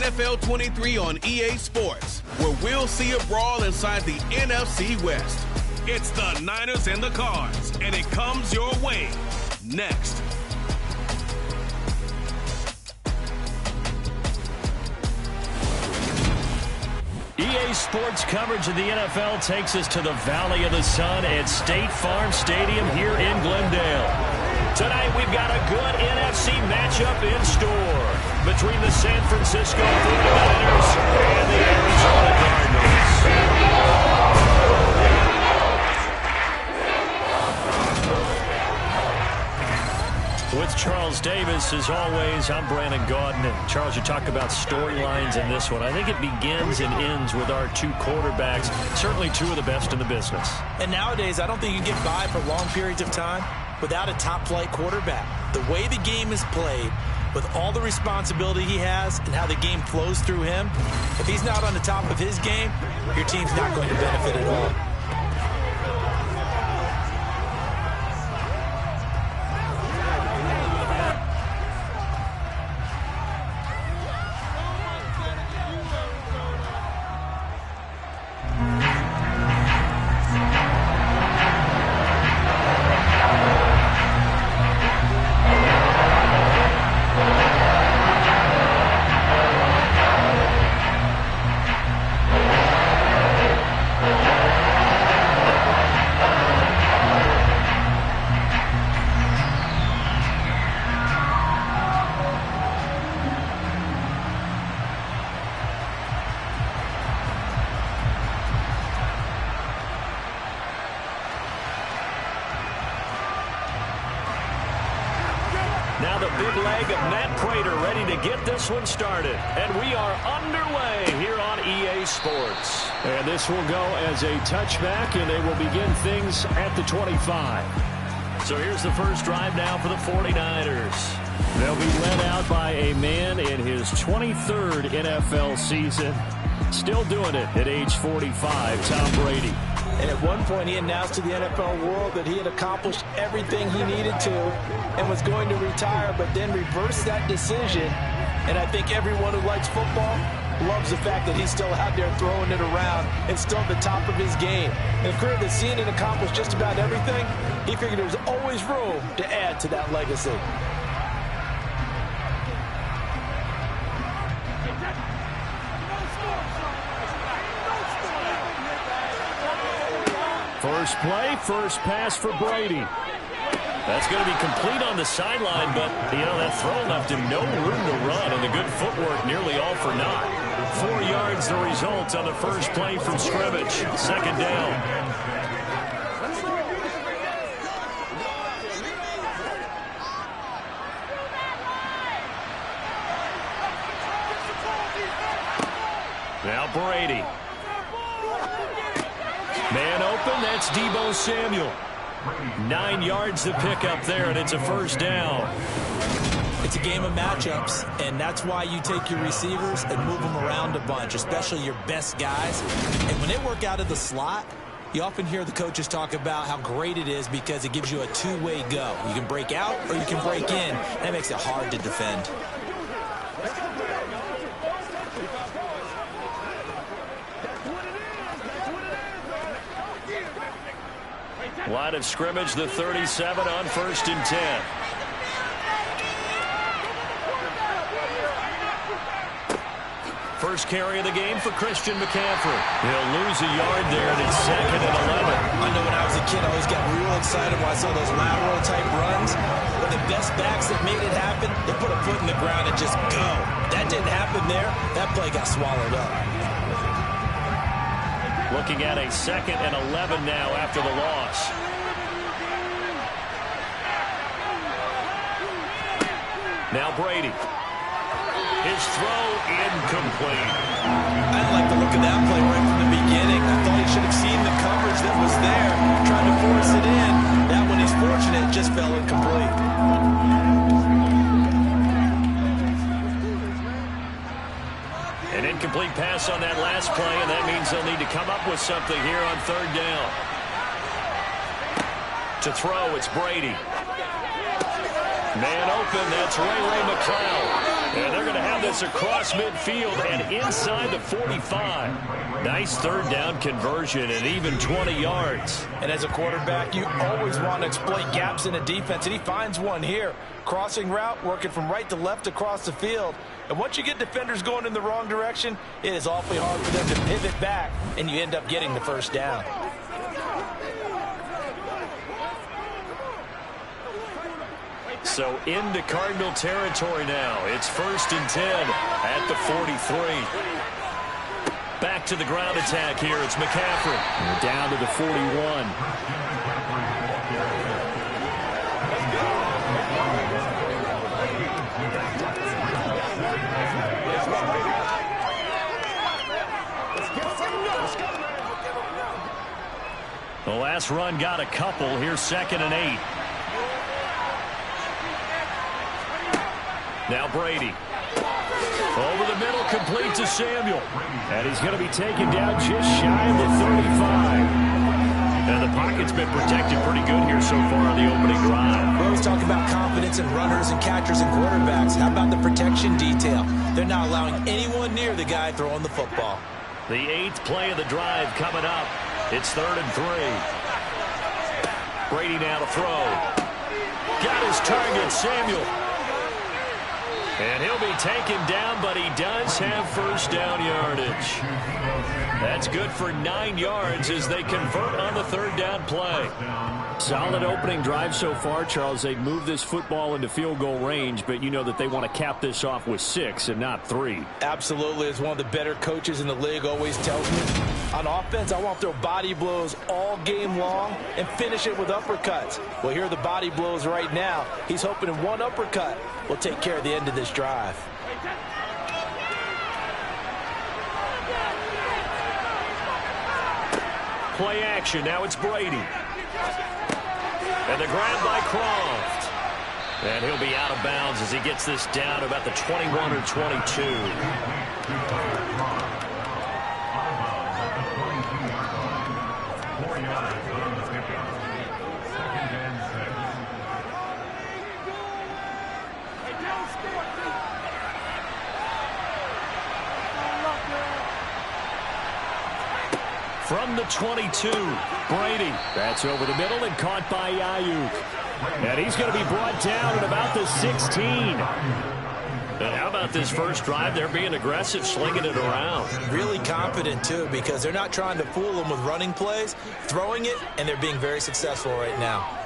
NFL 23 on EA Sports, where we'll see a brawl inside the NFC West. It's the Niners and the Cards, and it comes your way next. EA Sports coverage of the NFL takes us to the Valley of the Sun at State Farm Stadium here in Glendale. Tonight we've got a good NFC matchup in store between the San Francisco 49ers and the Arizona Cardinals. With Charles Davis, as always, I'm Brandon Gaudin. And Charles, you talk about storylines in this one. I think it begins and ends with our two quarterbacks, certainly two of the best in the business. And nowadays, I don't think you can get by for long periods of time without a top-flight quarterback. The way the game is played, with all the responsibility he has and how the game flows through him, if he's not on the top of his game, your team's not going to benefit at all. Now the big leg of Matt Prater ready to get this one started. And we are underway here on EA Sports. And this will go as a touchback, and they will begin things at the 25. So here's the first drive now for the 49ers. They'll be led out by a man in his 23rd NFL season. Still doing it at age 45, Tom Brady. And at one point, he announced to the NFL world that he had accomplished everything he needed to and was going to retire, but then reversed that decision. And I think everyone who likes football loves the fact that he's still out there throwing it around and still at the top of his game. In a career that's seen and accomplished just about everything, he figured there was always room to add to that legacy. First play, first pass for Brady. That's going to be complete on the sideline, but, that throw left him no room to run, and the good footwork nearly all for naught. 4 yards the result on the first play from scrimmage. Second down. Now Brady. Man open, that's Deebo Samuel. 9 yards to pick up there, and it's a first down. It's a game of matchups, and that's why you take your receivers and move them around a bunch, especially your best guys. And when they work out of the slot, you often hear the coaches talk about how great it is because it gives you a two-way go. You can break out or you can break in. That makes it hard to defend. Line of scrimmage, the 37 on 1st and 10. First carry of the game for Christian McCaffrey. He'll lose a yard there, and it's 2nd and 11. I know when I was a kid, I always got real excited when I saw those lateral-type runs. But the best backs that made it happen, they put a foot in the ground and just go. That didn't happen there. That play got swallowed up. Looking at a 2nd and 11 now after the loss. Now Brady. His throw incomplete. I didn't like the look of that play right from the beginning. I thought he should have seen the coverage that was there, trying to force it in. That one, he's fortunate, just fell incomplete. An incomplete pass on that last play, and that means they'll need to come up with something here on 3rd down. To throw, it's Brady. Man open, that's Ray McCloud. And they're going to have this across midfield and inside the 45. Nice third down conversion and even 20 yards. And as a quarterback, you always want to exploit gaps in a defense, and he finds one here. Crossing route, working from right to left across the field. And once you get defenders going in the wrong direction, it is awfully hard for them to pivot back, and you end up getting the first down. So into Cardinal territory now. It's 1st and 10 at the 43. Back to the ground attack here. It's McCaffrey. And down to the 41. The last run got a couple. Here's 2nd and 8. Now Brady. Over the middle, complete to Samuel. And he's going to be taken down just shy of the 35. And the pocket's been protected pretty good here so far on the opening drive. We always talk about confidence in runners and catchers and quarterbacks. How about the protection detail? They're not allowing anyone near the guy throwing the football. The 8th play of the drive coming up. It's 3rd and 3. Brady now to throw. Got his target, Samuel. And he'll be taken down, but he does have first down yardage. That's good for 9 yards as they convert on the 3rd down play. Solid opening drive so far, Charles. They've moved this football into field goal range, but you know that they want to cap this off with 6 and not 3. Absolutely. As one of the better coaches in the league always tells me, on offense, I want to throw body blows all game long and finish it with uppercuts. Well, here are the body blows right now. He's hoping in one uppercut will take care of the end of this drive. Play action. Now it's Brady. And the grab by Croft. And he'll be out of bounds as he gets this down about the 21 or 22. From the 22, Brady. That's over the middle and caught by Ayuk. And he's going to be brought down at about the 16. And how about this first drive? They're being aggressive, slinging it around. Really confident, too, because they're not trying to fool them with running plays, throwing it, and they're being very successful right now.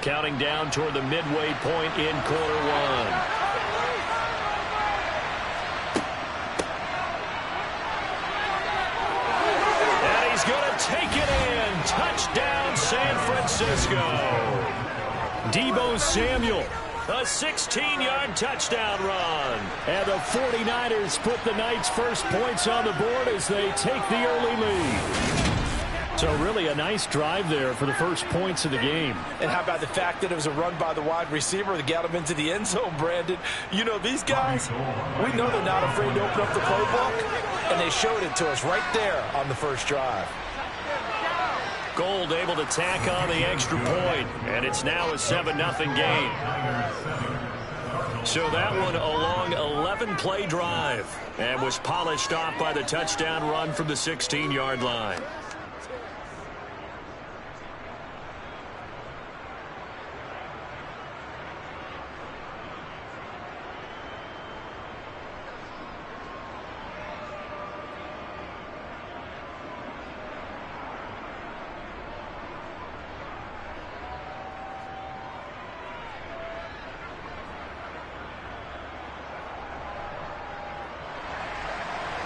Counting down toward the midway point in quarter one. And he's going to take it in. Touchdown, San Francisco. Deebo Samuel, a 16-yard touchdown run. And the 49ers put the Knights' first points on the board as they take the early lead. So really a nice drive there for the first points of the game. And how about the fact that it was a run by the wide receiver that got him into the end zone, Brandon? You know, these guys, we know they're not afraid to open up the playbook, and they showed it to us right there on the first drive. Gold able to tack on the extra point, and it's now a 7-0 game. So that one a long 11-play drive and was polished off by the touchdown run from the 16-yard line.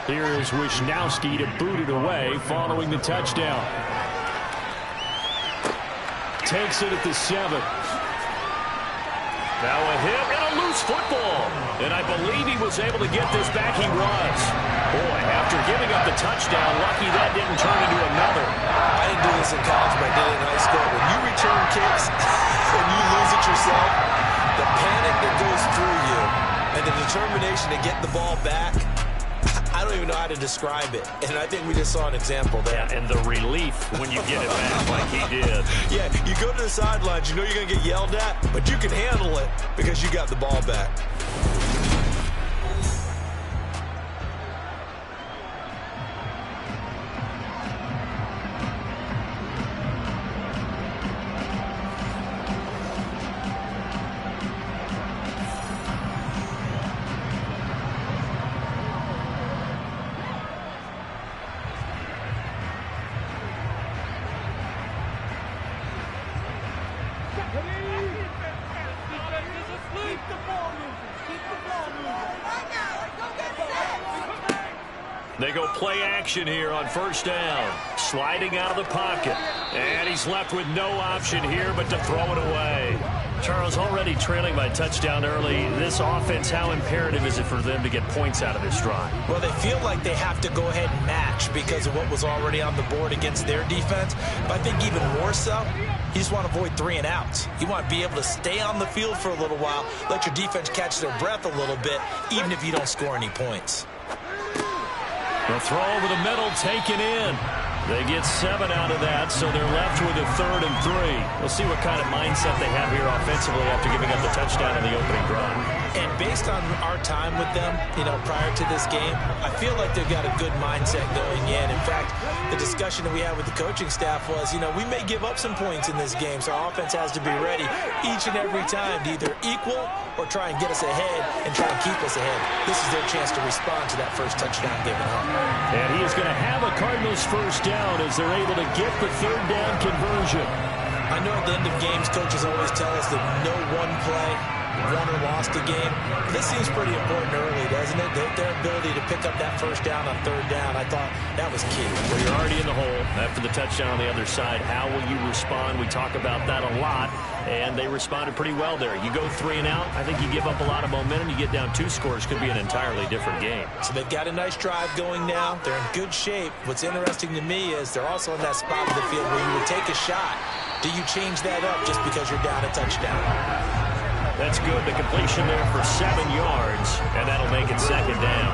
Here is Wisnowski to boot it away following the touchdown. Takes it at the 7. Now a hit and a loose football. And I believe he was able to get this back. He was. Boy, after giving up the touchdown, lucky that didn't turn into another. I didn't do this in college, but I did it in high school. When you return kicks and you lose it yourself, the panic that goes through you and the determination to get the ball back, I I don't even know how to describe it. And I think we just saw an example there. Yeah, and the relief when you get it back like he did. Yeah, you go to the sidelines, you know you're going to get yelled at, but you can handle it because you got the ball back. They go play action here on first down. Sliding out of the pocket. And he's left with no option here but to throw it away. Charles, already trailing by touchdown early. This offense, how imperative is it for them to get points out of this drive? Well, they feel like they have to go ahead and match because of what was already on the board against their defense. But I think even more so, you just want to avoid 3 and outs. You want to be able to stay on the field for a little while, let your defense catch their breath a little bit, even if you don't score any points. The throw over the middle taken in. They get 7 out of that, so they're left with a 3rd and 3. We'll see what kind of mindset they have here offensively after giving up the touchdown in the opening drive. And based on our time with them, prior to this game, I feel like they've got a good mindset going in. In fact, the discussion that we had with the coaching staff was, we may give up some points in this game, so our offense has to be ready each and every time to either equal or try and get us ahead and try and keep us ahead. This is their chance to respond to that first touchdown given up. And he is going to have a Cardinals first down as they're able to get the 3rd down conversion. I know at the end of games, coaches always tell us that no one play won or lost a game. This seems pretty important early, doesn't it? Their ability to pick up that first down on 3rd down, I thought that was key. Well, you're already in the hole after the touchdown on the other side. How will you respond? We talk about that a lot, and they responded pretty well there. You go 3 and out, I think you give up a lot of momentum. You get down 2 scores, could be an entirely different game. So they've got a nice drive going now. They're in good shape. What's interesting to me is they're also in that spot of the field where you would take a shot. Do you change that up just because you're down a touchdown? That's good. The completion there for 7 yards, and that'll make it 2nd down.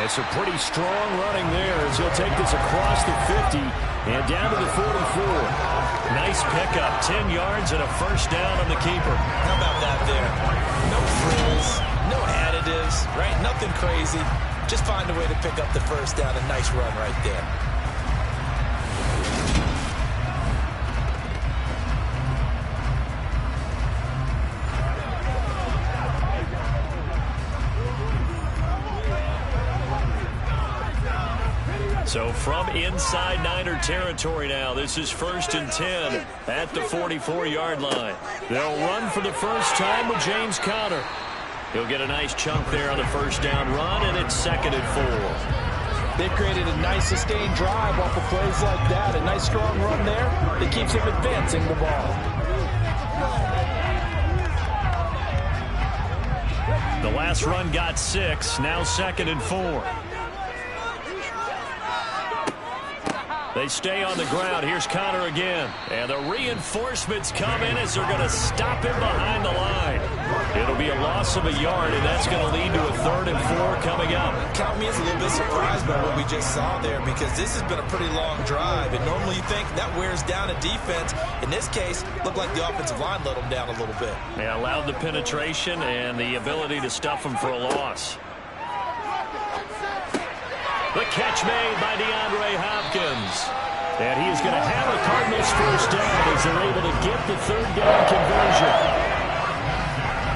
It's a pretty strong running there as he'll take this across the 50 and down to the 44. Nice pickup, 10 yards and a first down on the keeper. How about that there? No frills, no additives, right? Nothing crazy. Just find a way to pick up the first down. A nice run right there. So from inside Niner territory now, this is 1st and 10 at the 44-yard line. They'll run for the first time with James Conner. He'll get a nice chunk there on the first down run, and it's 2nd and 4. They've created a nice sustained drive off of plays like that. A nice strong run there that keeps him advancing the ball. The last run got 6, now 2nd and 4. They stay on the ground. Here's Conner again. And the reinforcements come in as they're going to stop him behind the line. It'll be a loss of a yard, and that's going to lead to a 3rd and 4 coming up. Count me as a little bit surprised by what we just saw there because this has been a pretty long drive. And normally you think that wears down a defense. In this case, looked like the offensive line let them down a little bit. They allowed the penetration and the ability to stuff them for a loss. The catch made by DeAndre Hopkins. And he is going to have a Cardinals first down as they're able to get the 3rd down conversion.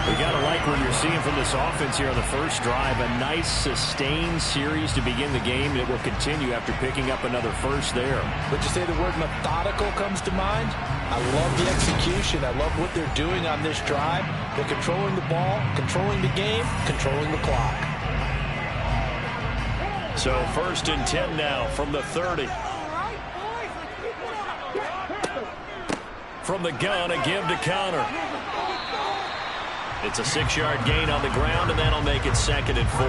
We got to like what you're seeing from this offense here on the first drive. A nice sustained series to begin the game that will continue after picking up another first there. Would you say the word methodical comes to mind? I love the execution. I love what they're doing on this drive. They're controlling the ball, controlling the game, controlling the clock. So 1st and 10 now from the 30. From the gun, a give to Conner. It's a 6-yard gain on the ground, and that'll make it 2nd and 4.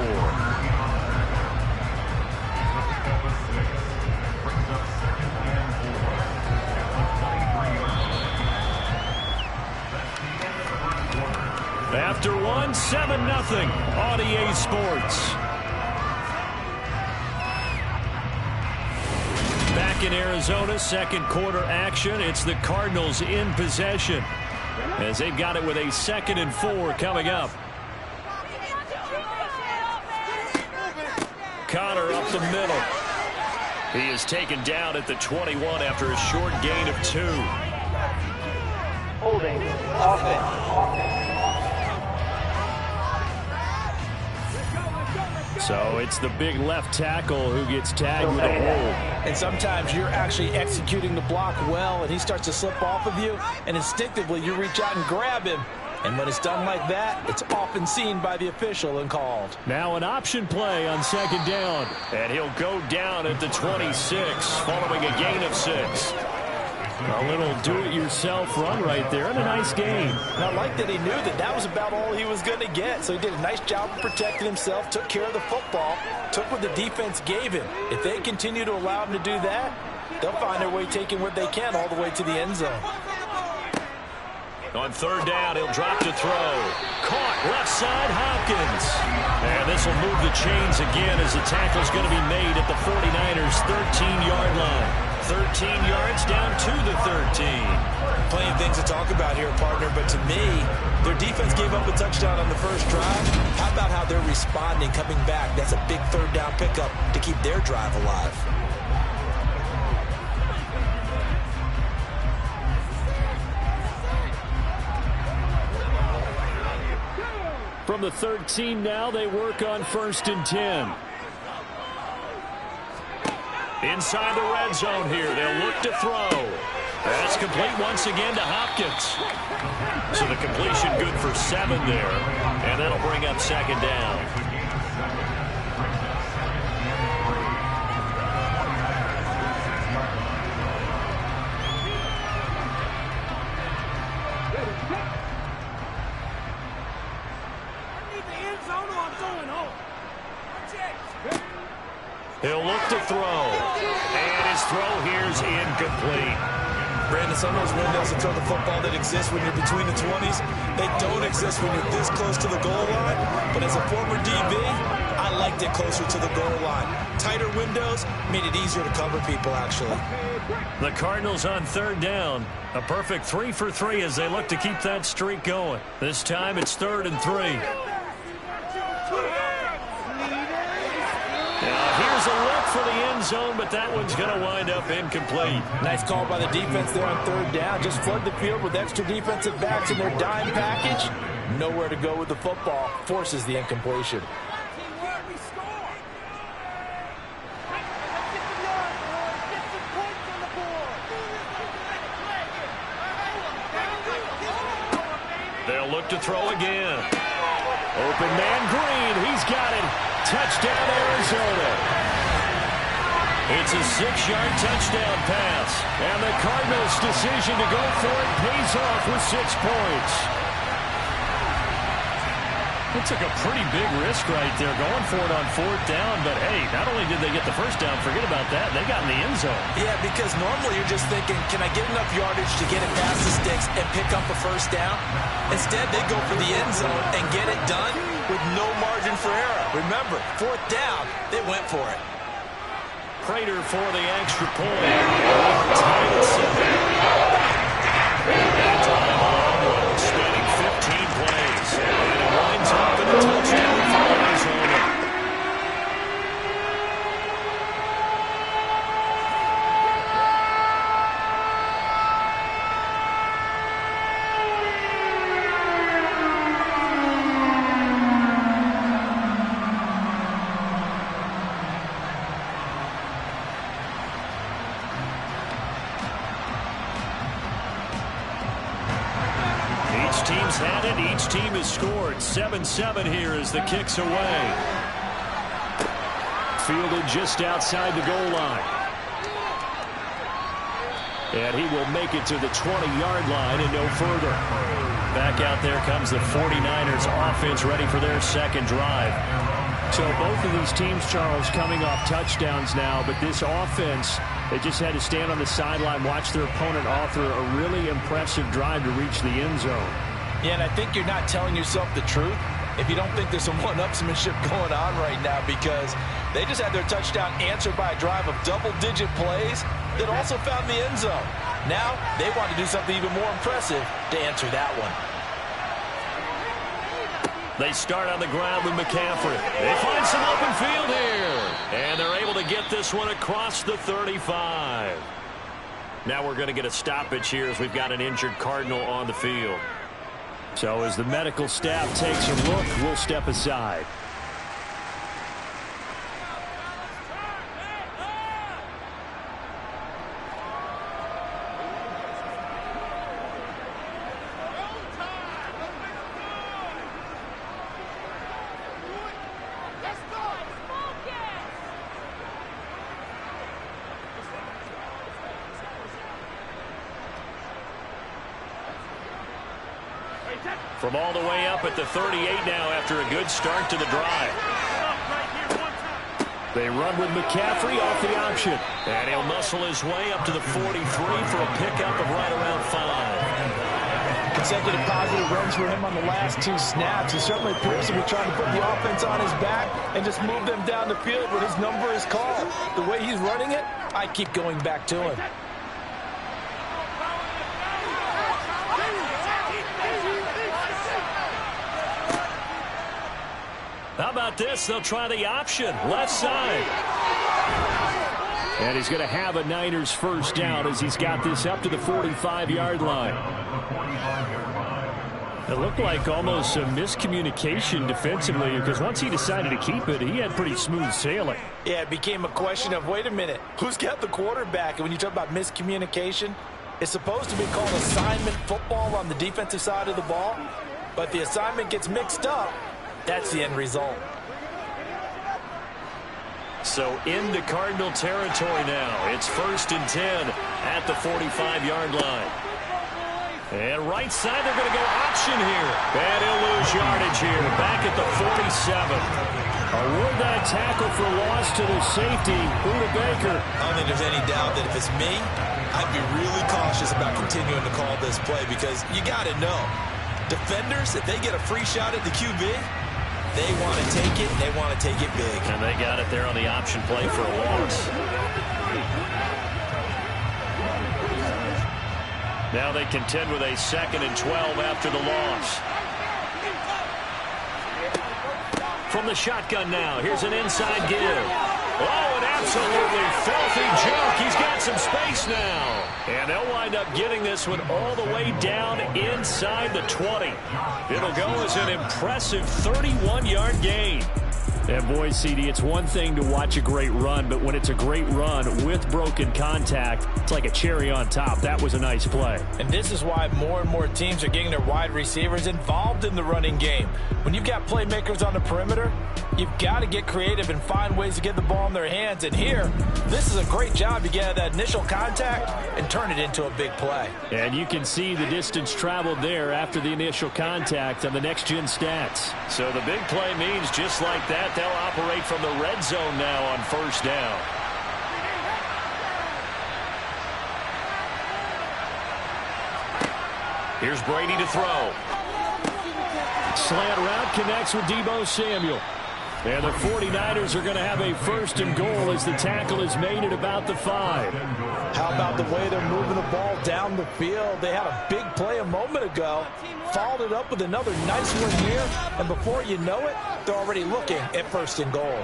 After 7-0 on EA Sports. Back in Arizona, second quarter action. It's the Cardinals in possession, as they've got it with a 2nd and 4 coming up. Connor up the middle. He is taken down at the 21 after a short gain of 2. Holding. Offense. So it's the big left tackle who gets tagged with a hold. And sometimes you're actually executing the block well, and he starts to slip off of you, and instinctively you reach out and grab him. And when it's done like that, it's often seen by the official and called. Now an option play on 2nd down. And he'll go down at the 26, following a gain of 6. A little do-it-yourself run right there, and a nice gain. And I like that he knew that that was about all he was going to get. So he did a nice job of protecting himself, took care of the football, took what the defense gave him. If they continue to allow him to do that, they'll find their way taking what they can all the way to the end zone. On 3rd down, he'll drop to throw. Caught left side, Hopkins. And this will move the chains again as the tackle's going to be made at the 49ers' 13-yard line. 13 yards down to the 13. Plenty of things to talk about here, partner, but to me, their defense gave up a touchdown on the first drive. How about how they're responding, coming back? That's a big 3rd down pickup to keep their drive alive. From the 13 now, they work on 1st and 10. Inside the red zone here, they'll look to throw. That's complete once again to Hopkins. So the completion good for 7 there, and that'll bring up 2nd down. He'll look to throw, and his throw here's incomplete. Brandon, some of those windows to throw the football that exist when you're between the 20s, they don't exist when you're this close to the goal line. But as a former DB, I liked it closer to the goal line. Tighter windows made it easier to cover people, actually. The Cardinals on 3rd down. A perfect 3 for 3 as they look to keep that streak going. This time it's 3rd and 3. Here's a look for the end zone, but that one's going to wind up incomplete. Nice call by the defense there on 3rd down. Just flood the field with extra defensive backs in their dime package. Nowhere to go with the football. Forces the incompletion. They'll look to throw again. Open man Green. He's got it. Touchdown, Arizona. It's a 6-yard touchdown pass. And the Cardinals' decision to go for it pays off with 6 points. It took a pretty big risk right there going for it on 4th down. But, hey, not only did they get the first down, forget about that, they got in the end zone. Yeah, because normally you're just thinking, can I get enough yardage to get it past the sticks and pick up a first down? Instead, they go for the end zone and get it done with no margin for error. Remember, 4th down, they went for it. Prater for the extra point. Tied at 7. That time alone, spanning 15 plays. And it winds up in a touchdown for Arizona. Team's had it. Each team has scored. 7-7 here as the kick's away. Fielded just outside the goal line. And he will make it to the 20-yard line and no further. Back out there comes the 49ers offense ready for their second drive. So both of these teams, Charles, coming off touchdowns now, but this offense, they just had to stand on the sideline, watch their opponent author a really impressive drive to reach the end zone. Yeah, and I think you're not telling yourself the truth if you don't think there's some one-upsmanship going on right now, because they just had their touchdown answered by a drive of double-digit plays that also found the end zone. Now they want to do something even more impressive to answer that one. They start on the ground with McCaffrey. They find some open field here. And they're able to get this one across the 35. Now we're going to get a stoppage here as we've got an injured Cardinal on the field. So as the medical staff takes a look, we'll step aside. From all the way up at the 38 now after a good start to the drive. They run with McCaffrey off the option. And he'll muscle his way up to the 43 for a pickup of right around 5. Consecutive positive runs for him on the last 2 snaps. He certainly appears to be trying to put the offense on his back and just move them down the field when his number is called. The way he's running it, I keep going back to him. How about this? They'll try the option. Left side. And he's going to have a Niners first down as he's got this up to the 45-yard line. It looked like almost a miscommunication defensively, because once he decided to keep it, he had pretty smooth sailing. Yeah, it became a question of, wait a minute, who's got the quarterback? And when you talk about miscommunication, it's supposed to be called assignment football on the defensive side of the ball, but the assignment gets mixed up. That's the end result. So into Cardinal territory now. It's 1st and 10 at the 45-yard line. And right side, they're going to go option here. And he'll lose yardage here. Back at the 47. Award that tackle for loss to the safety, Budda Baker. I don't think there's any doubt that if it's me, I'd be really cautious about continuing to call this play, because you got to know, defenders, if they get a free shot at the QB, they want to take it, and they want to take it big. And they got it there on the option play for a loss. Now they contend with a 2nd and 12 after the loss. From the shotgun now, here's an inside give. Oh, an absolutely filthy jump. He's got some space now. And they'll wind up getting this one all the way down inside the 20. It'll go as an impressive 31-yard gain. And boy, CD, it's one thing to watch a great run, but when it's a great run with broken contact, it's like a cherry on top. That was a nice play. And this is why more and more teams are getting their wide receivers involved in the running game. When you've got playmakers on the perimeter, you've got to get creative and find ways to get the ball in their hands. And here, this is a great job to get that initial contact and turn it into a big play. And you can see the distance traveled there after the initial contact on the next-gen stats. So the big play means just like that, they'll operate from the red zone now on 1st down. Here's Brady to throw. Slant route connects with Deebo Samuel. And the 49ers are going to have a 1st and goal as the tackle is made at about the 5. How about the way they're moving the ball down the field? They had a big play a moment ago, followed it up with another nice one here, and before you know it, they're already looking at 1st and goal.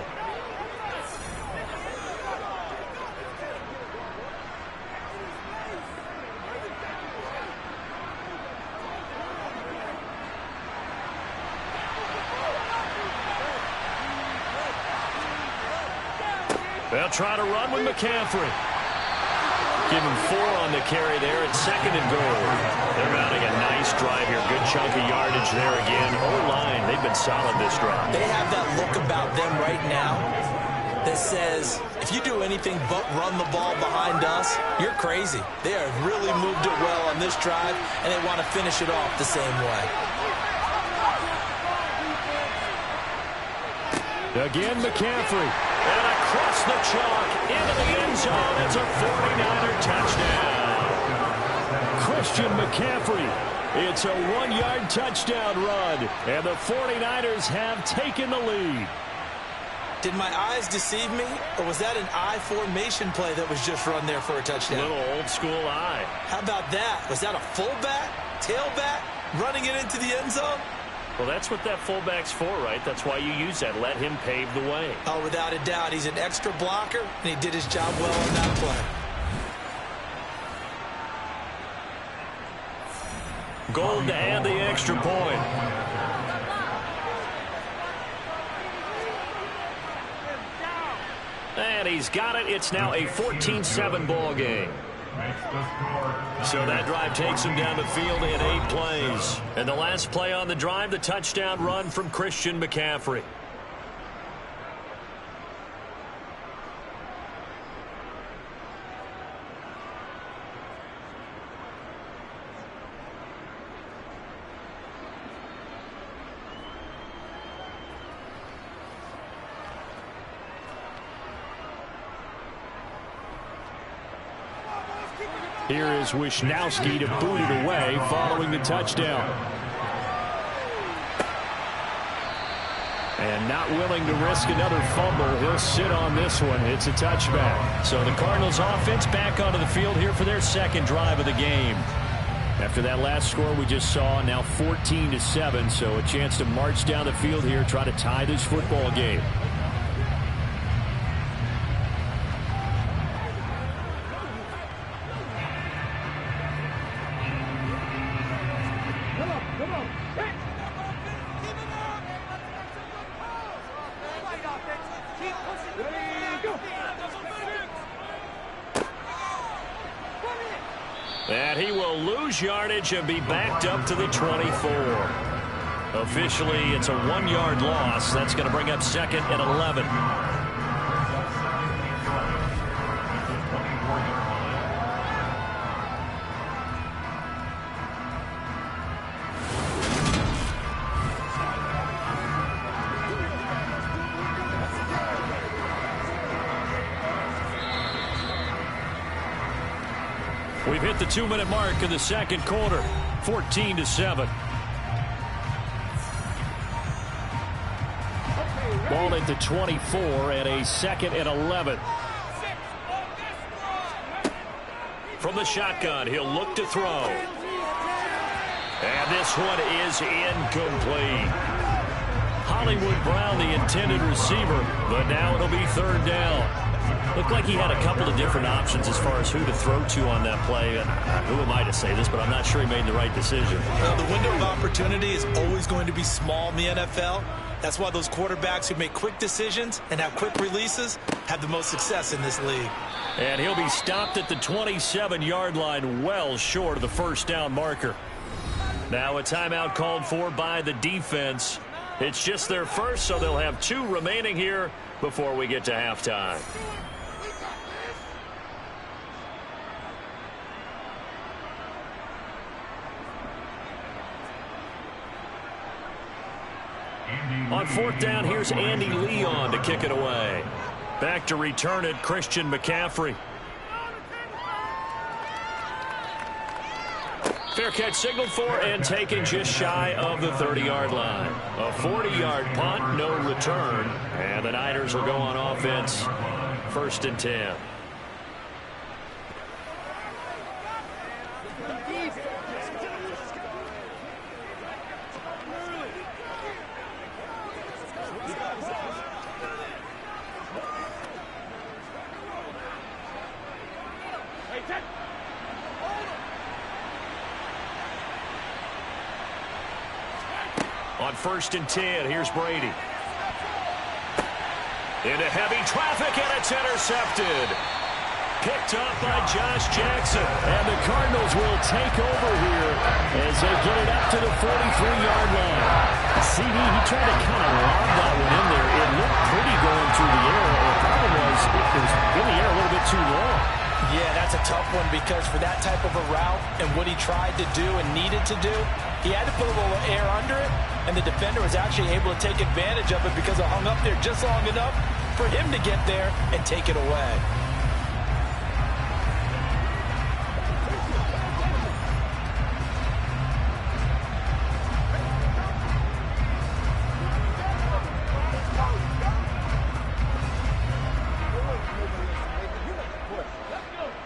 They'll try to run with McCaffrey. Give him 4 on the carry there at 2nd and goal. They're mounting a nice drive here. Good chunk of yardage there again. O-line, they've been solid this drive. They have that look about them right now that says, if you do anything but run the ball behind us, you're crazy. They have really moved it well on this drive, and they want to finish it off the same way. Again, McCaffrey. And across the chalk into the end zone. It's a 49er touchdown. Christian McCaffrey. It's a 1-yard touchdown run. And the 49ers have taken the lead. Did my eyes deceive me, or was that an I formation play that was just run there for a touchdown? Little old school I. How about that? Was that a fullback, tailback, running it into the end zone? Well, that's what that fullback's for, right? That's why you use that. Let him pave the way. Oh, without a doubt. He's an extra blocker, and he did his job well on that play. Gold to add the extra point. And he's got it. It's now a 14-7 ball game. So that drive takes him down the field in 8 plays. And the last play on the drive, the touchdown run from Christian McCaffrey. Here is Wisnowski to boot it away following the touchdown. And not willing to risk another fumble. He'll sit on this one. It's a touchback. So the Cardinals offense back onto the field here for their second drive of the game. After that last score we just saw, now 14-7. So a chance to march down the field here, try to tie this football game. And he will lose yardage and be backed up to the 24. Officially, it's a 1-yard loss. That's going to bring up 2nd and 11. We've hit the 2-minute mark in the second quarter. 14-7. Ball at the 24 and a 2nd and 11. From the shotgun, he'll look to throw. And this one is incomplete. Hollywood Brown, the intended receiver, but now it'll be 3rd down. Looked like he had a couple of different options as far as who to throw to on that play. Who am I to say this, but I'm not sure he made the right decision. Well, the window of opportunity is always going to be small in the NFL. That's why those quarterbacks who make quick decisions and have quick releases have the most success in this league. And he'll be stopped at the 27-yard line, well short of the 1st down marker. Now a timeout called for by the defense. It's just their first, so they'll have 2 remaining here before we get to halftime. On 4th down, here's Andy Leon to kick it away. Back to return it, Christian McCaffrey. Fair catch signaled for and taken just shy of the 30-yard line. A 40-yard punt, no return. And the Niners will go on offense, 1st and 10. On 1st and 10, here's Brady. Into heavy traffic, and it's intercepted. Picked up by Josh Jackson. And the Cardinals will take over here as they get it up to the 43-yard line. CD, he tried to kind of lob that one in there. It looked pretty going through the air. It was in the air a little bit too long. Yeah, that's a tough one because for that type of a route and what he tried to do and needed to do, he had to put a little air under it, and the defender was actually able to take advantage of it because it hung up there just long enough for him to get there and take it away.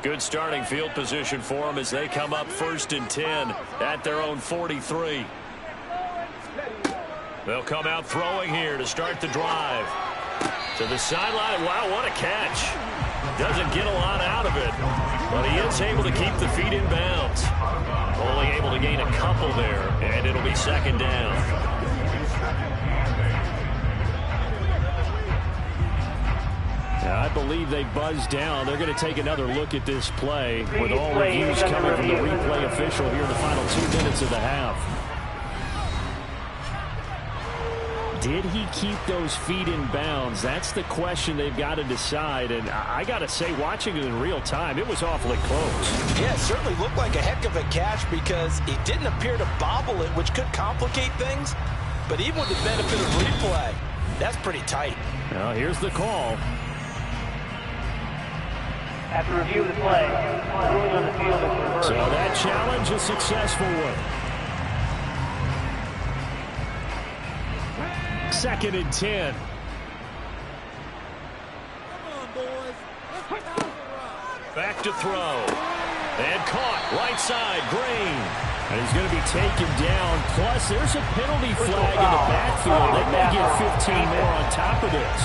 Good starting field position for them as they come up 1st and 10 at their own 43. They'll come out throwing here to start the drive. To the sideline. Wow, what a catch. Doesn't get a lot out of it, but he is able to keep the feet in bounds. Only able to gain a couple there, and it'll be 2nd down. I believe they buzzed down. They're going to take another look at this play with all reviews coming from the replay official here in the final 2 minutes of the half. Did he keep those feet in bounds? That's the question they've got to decide. And I got to say, watching it in real time, it was awfully close. Yeah, it certainly looked like a heck of a catch because he didn't appear to bobble it, which could complicate things. But even with the benefit of replay, that's pretty tight. Now, here's the call. After review of the play, ruling on the field is reversed. So that challenge, a successful one. 2nd and 10. Back to throw. And caught. Right side. Green. And he's going to be taken down. Plus, there's a penalty flag in the backfield. They may get 15 more on top of this.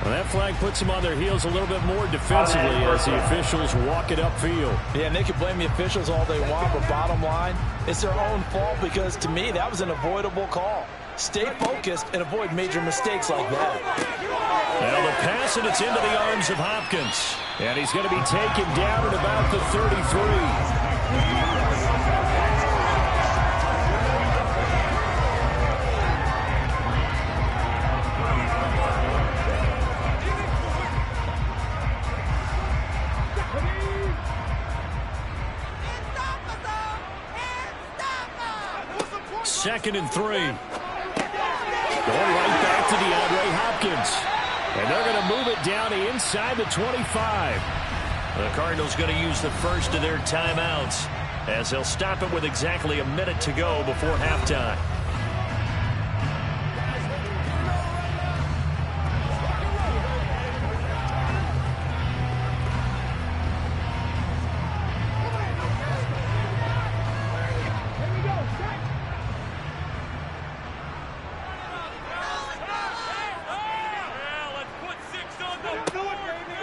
Well, that flag puts them on their heels a little bit more defensively as the officials walk it upfield. Yeah, and they can blame the officials all they want, but bottom line, it's their own fault because, to me, that was an avoidable call. Stay focused and avoid major mistakes like that. Now the pass, and it's into the arms of Hopkins. And he's going to be taken down at about the 33. Second and 3. Going right back to DeAndre Hopkins. And they're going to move it down to inside the 25. The Cardinals going to use the first of their timeouts as they'll stop it with exactly a minute to go before halftime.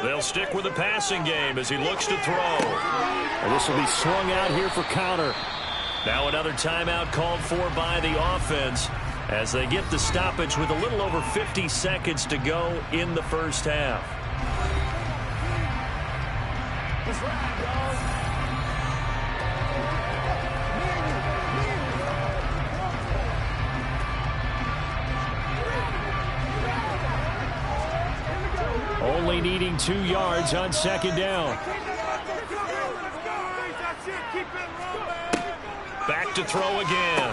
They'll stick with the passing game as he looks to throw. And this will be swung out here for counter. Now another timeout called for by the offense as they get the stoppage with a little over 50 seconds to go in the first half. Only needing 2 yards on 2nd down. Back to throw again.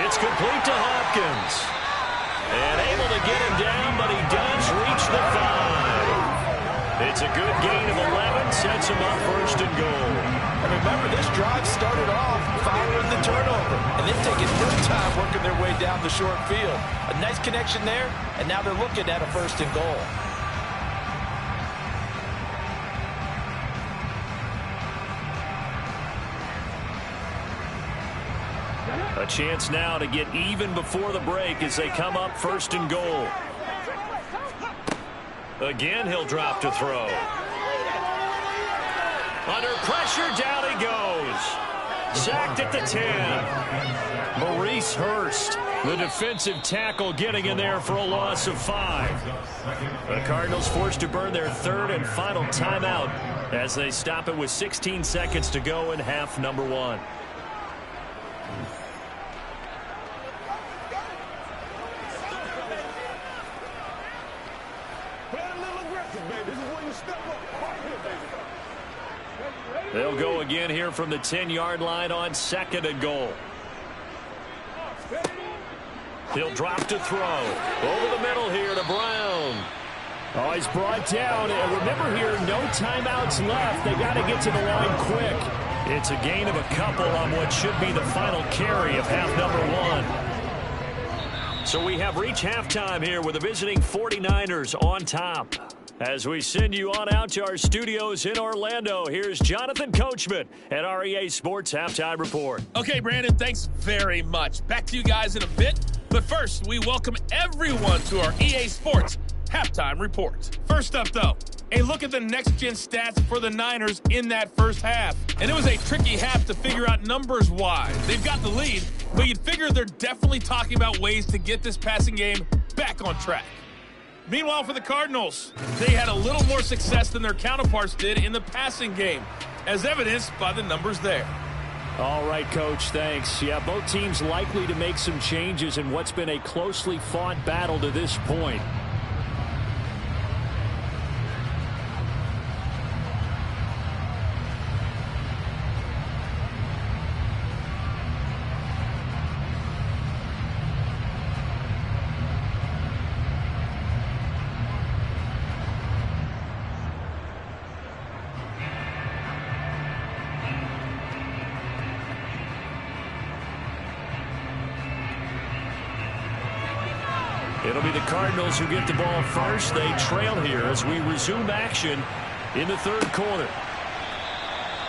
It's complete to Hopkins. And able to get him down, but he does reach the 5. It's a good gain of 11, sets him up 1st and goal. And remember, this drive started off following the turnover, and they've taken their time working their way down the short field. A nice connection there, and now they're looking at a 1st and goal. A chance now to get even before the break as they come up 1st and goal. Again, he'll drop to throw. Under pressure, down he goes. Sacked at the 10. Maurice Hurst, the defensive tackle, getting in there for a loss of 5. The Cardinals forced to burn their 3rd and final timeout as they stop it with 16 seconds to go in half number 1. They'll go again here from the 10-yard line on 2nd and goal. He'll drop to throw. Over the middle here to Brown. Oh, he's brought down. And remember here, no timeouts left. They got to get to the line quick. It's a gain of a couple on what should be the final carry of half number 1. So we have reached halftime here with the visiting 49ers on top. As we send you on out to our studios in Orlando, here's Jonathan Coachman at our EA Sports Halftime Report. Okay, Brandon, thanks very much. Back to you guys in a bit. But first, we welcome everyone to our EA Sports Halftime Report. First up, though, a look at the next-gen stats for the Niners in that first half. And it was a tricky half to figure out numbers-wise. They've got the lead, but you'd figure they're definitely talking about ways to get this passing game back on track. Meanwhile, for the Cardinals, they had a little more success than their counterparts did in the passing game, as evidenced by the numbers there. All right, Coach, thanks. Yeah, both teams likely to make some changes in what's been a closely fought battle to this point. It'll be the Cardinals who get the ball first. They trail here as we resume action in the 3rd quarter.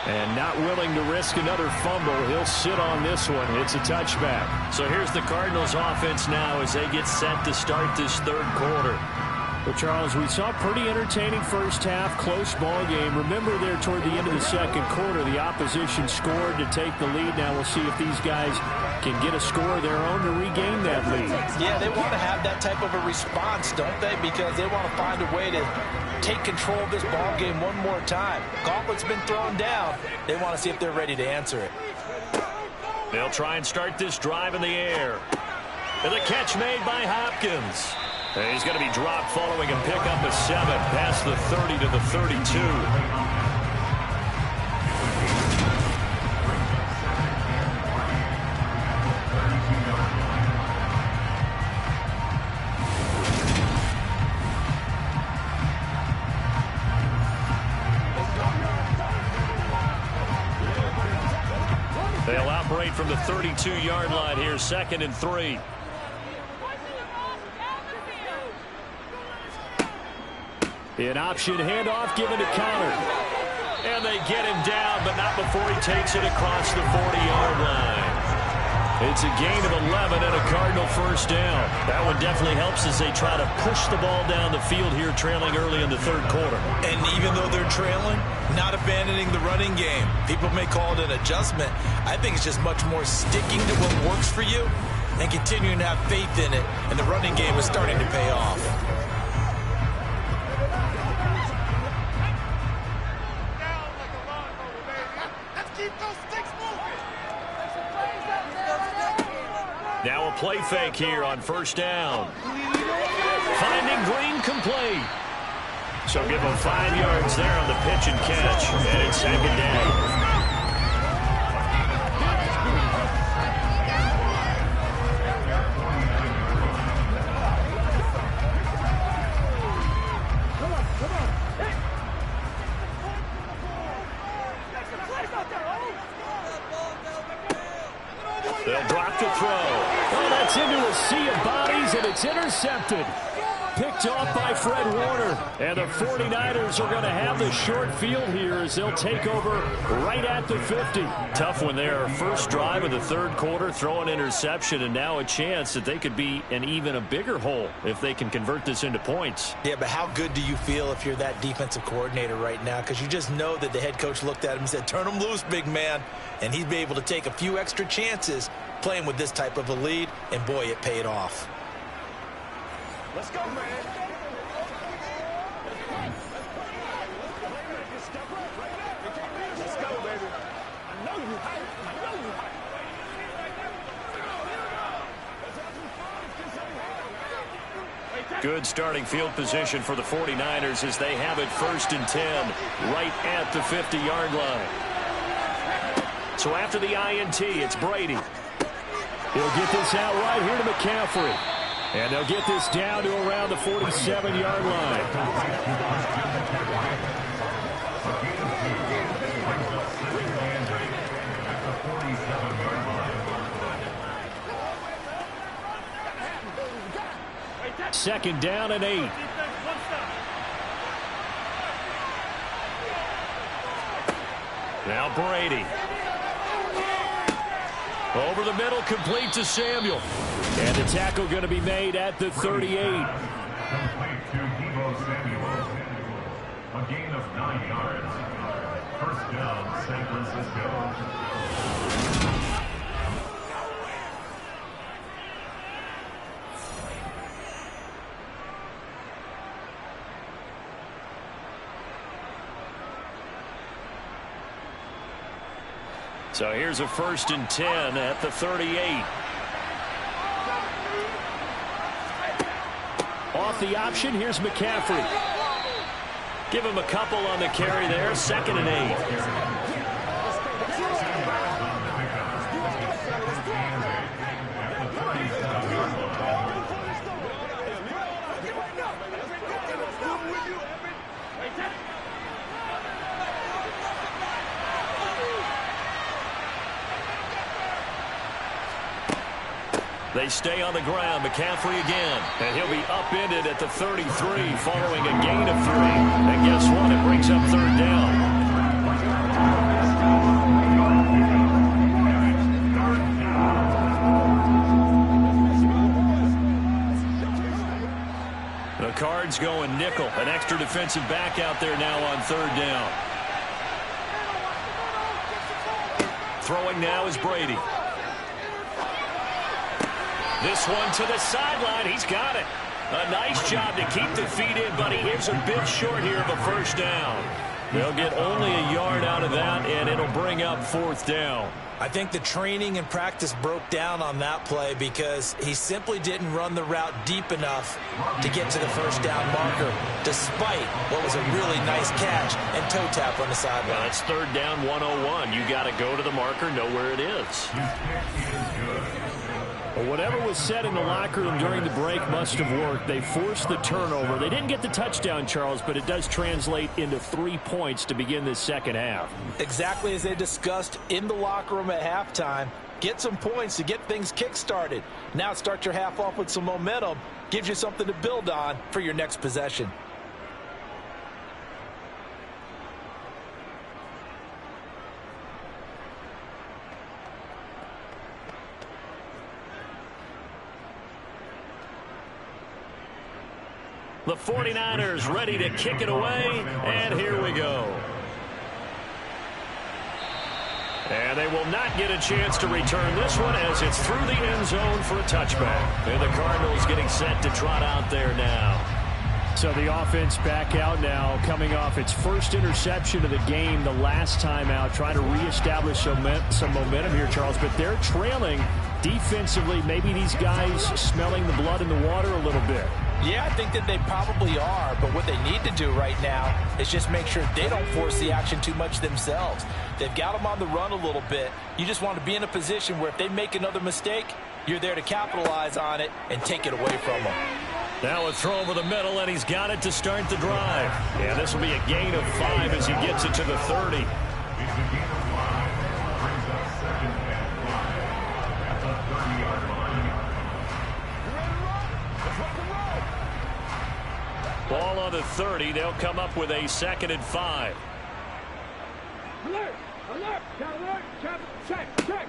And not willing to risk another fumble. He'll sit on this one. It's a touchback. So here's the Cardinals offense now as they get set to start this 3rd quarter. Well, Charles, we saw a pretty entertaining first half, close ball game. Remember there toward the end of the 2nd quarter, the opposition scored to take the lead. Now we'll see if these guys can get a score of their own to regain that lead. Yeah, they want to have that type of a response, don't they? Because they want to find a way to take control of this ball game one more time. Gauntlet's been thrown down. They want to see if they're ready to answer it. They'll try and start this drive in the air. And the catch made by Hopkins. And he's going to be dropped following a pickup of 7 past the 30 to the 32. They'll operate from the 32-yard line here, 2nd and 3. An option handoff given to Connor. And they get him down, but not before he takes it across the 40-yard line. It's a gain of 11 and a Cardinal first down. That one definitely helps as they try to push the ball down the field here, trailing early in the 3rd quarter. And even though they're trailing, not abandoning the running game. People may call it an adjustment. I think it's just much more sticking to what works for you and continuing to have faith in it. And the running game is starting to pay off. Now a play fake here on first down. Finding Green complete. So give him 5 yards there on the pitch and catch. And it's 2nd down. They'll drop to throw. Oh, that's into a sea of bodies, and it's intercepted. Picked off by Fred Warner. And the 49ers are going to have the short field here as they'll take over right at the 50. Tough one there. First drive of the 3rd quarter, throw an interception, and now a chance that they could be in even a bigger hole if they can convert this into points. Yeah, but how good do you feel if you're that defensive coordinator right now? Because you just know that the head coach looked at him and said, turn him loose, big man. And he'd be able to take a few extra chances playing with this type of a lead, and boy, it paid off. Let's go, man. Let's go, baby. I know you hype. Good starting field position for the 49ers as they have it 1st and 10 right at the 50-yard line. So after the INT, it's Brady. He'll get this out right here to McCaffrey. And they'll get this down to around the 47-yard line. Second down and 8. Now Brady. Over the middle, complete to Samuel. And the tackle going to be made at the 38. Complete to Deebo Samuel. A gain of 9 yards. First down, San Francisco. So here's a 1st and 10 at the 38. Off the option, here's McCaffrey. Give him a couple on the carry there. 2nd and 8. They stay on the ground. McCaffrey again. And he'll be upended at the 33 following a gain of 3. And guess what? It brings up 3rd down. The Cards going nickel. An extra defensive back out there now on 3rd down. Throwing now is Brady. This one to the sideline. He's got it. A nice job to keep the feet in, but he is a bit short here of a 1st down. They'll get only a yard out of that, and it'll bring up 4th down. I think the training and practice broke down on that play because he simply didn't run the route deep enough to get to the 1st down marker, despite what was a really nice catch and toe tap on the sideline. Well, it's 3rd down 101. You got to go to the marker, know where it is. Whatever was said in the locker room during the break must have worked. They forced the turnover. They didn't get the touchdown, Charles, but it does translate into 3 points to begin this 2nd half. Exactly as they discussed in the locker room at halftime. Get some points to get things kick-started. Now start your half off with some momentum. Gives you something to build on for your next possession. The 49ers ready to kick it away, and here we go. And they will not get a chance to return this one as it's through the end zone for a touchback. And the Cardinals getting set to trot out there now. So the offense back out now, coming off its 1st interception of the game the last time out, trying to reestablish some momentum here, Charles. But they're trailing defensively. Maybe these guys smelling the blood in the water a little bit. Yeah, I think that they probably are, but what they need to do right now is just make sure they don't force the action too much themselves. They've got them on the run a little bit. You just want to be in a position where if they make another mistake, you're there to capitalize on it and take it away from them. Now a throw over the middle, and he's got it to start the drive. And this will be a gain of 5 as he gets it to the 30. Ball on the 30. They'll come up with a 2nd and 5. Alert! Alert! Alert! Check! Check!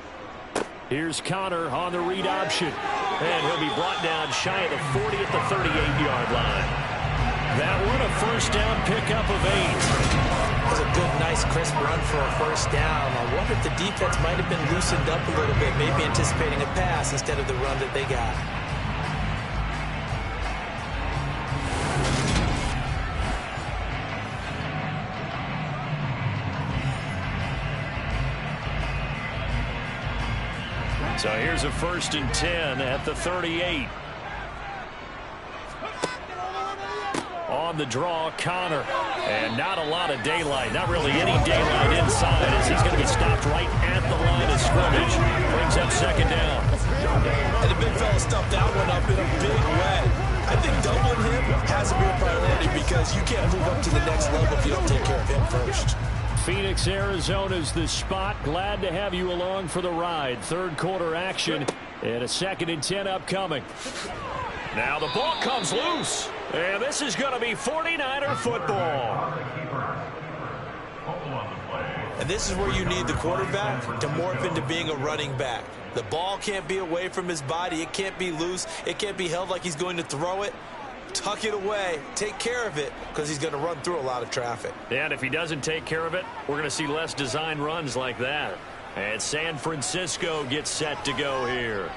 Here's Connor on the read option. And he'll be brought down shy of the 40 at the 38-yard line. That one a 1st down pickup of 8. It was a good, nice, crisp run for a 1st down. I wonder if the defense might have been loosened up a little bit, maybe anticipating a pass instead of the run that they got. So here's a 1st and 10 at the 38. On the draw, Connor. And not a lot of daylight. Not really any daylight inside as he's going to be stopped right at the has to be a priority because you can't move up to the next level if you don't take care of him first. Phoenix, Arizona's the spot. Glad to have you along for the ride. Third quarter action and a 2nd and 10 upcoming. Now the ball comes loose. And this is going to be 49er football. And this is where you need the quarterback to morph into being a running back. The ball can't be away from his body. It can't be loose. It can't be held like he's going to throw it. Tuck it away. Take care of it because he's going to run through a lot of traffic. And if he doesn't take care of it, we're going to see less design runs like that. And San Francisco gets set to go here.